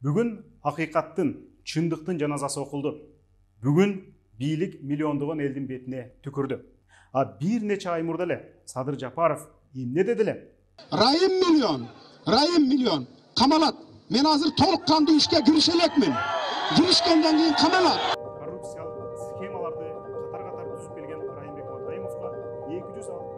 Бүгін ақиқаттың, чындықтың жаназасы оқылды. Бүгін бийлик миллиондогон элдин бетине түкүрдү. А бир нече ай мурда эле Садыр Жапаров эмне деди эле? Райым миллион камалат. Мен азыр толук кандуу ишке кирише элекмин. Киришкенден кийин камалат. Коррупциялык схемаларды катар-катар түзүп келген Райымбек Матраимовго 200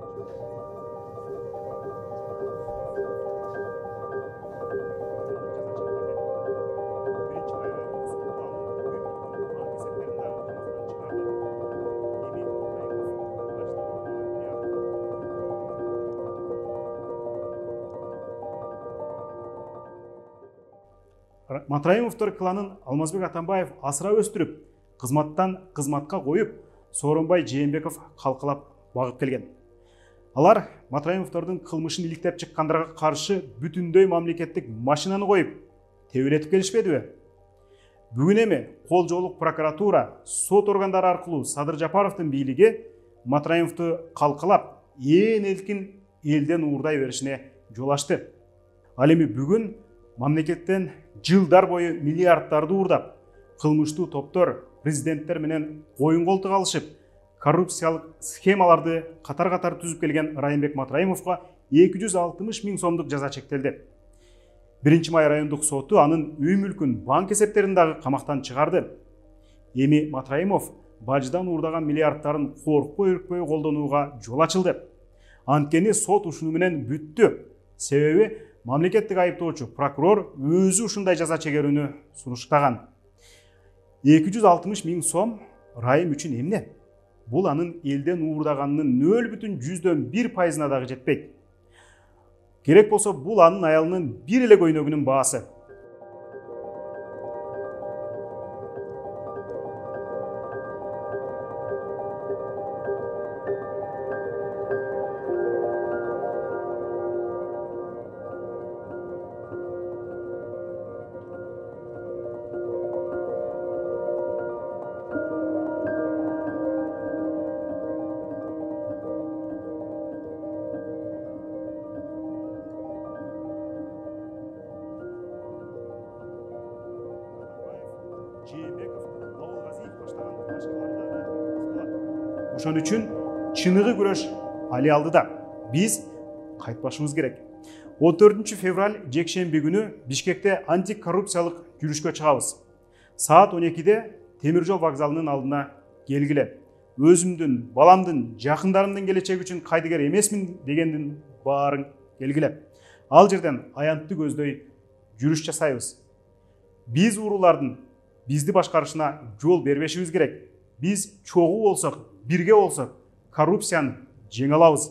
Матраимовдор кланын Алмазбек Атамбаев асыра өстүрүп, кызматтан кызматка коюп, Сооронбай Жээнбеков калкалап багып келген. Алар Матраимовдордун кылмышын иликтеп чыккандарга каршы бүтүндөй мамлекеттик машинаны коюп, тебелетип келишпедиби? Бүгүн эми кол жоолук прокуратура, сот органдары аркылуу Садыр Жапаровдун бийлиги Матраимовду калкалап, ээн элкин элден уурдай беришине жол ачты. Ал эми бүгүн мамлекеттен жылдар бою миллиарддарды уурдап, кылмыштуу топтор президенттер менен коюн колтук алышып, коррупциялык схемаларды катар-катар түзүп келген Райымбек Матраимовго 260 миң сомдук жаза чектелди. 1-май райондук соту анын үй мүлкүн, банк эсептерин дагы камактан чыгарды. Эми Матраимов баждан уурдаган миллиарддарын коркпой-үркпөй колдонууга жол ачылды. Анткени сот ушуну менен бүттү. Себеби мамлекеттик айыптоочу прокурор өзү ушундай жаза чегерүүнү сунуштаган. 260 миң сом Райым үчүн эмне? Бул анын элден уурдаганынын 0,1% дагы жетпейт. Керек болсо бул анын аялынын бир эле көйнөгүнүн баасы. Ошон үчүн чыныгы күрөш али алдыда. Биз кайтпашыбыз керек. 14 февраль жекшемби күнү Бишкекте антикоррупциялык жүрүшкө чыгабыз. Саат 12-де темир жол вокзалынын алдына келгиле. Өзүмдүн, баламдын, жакындарымдын келечеги үчүн кайдыгер эмесмин дегендин баарын келгиле. Ал жерден аянтты көздөй жүрүш жасайбыз. Биз уруулардын бизди башкарышына жол бербешибиз керек. Биз чогуу болсок, бирге болсок, коррупцияны жеңе алабыз.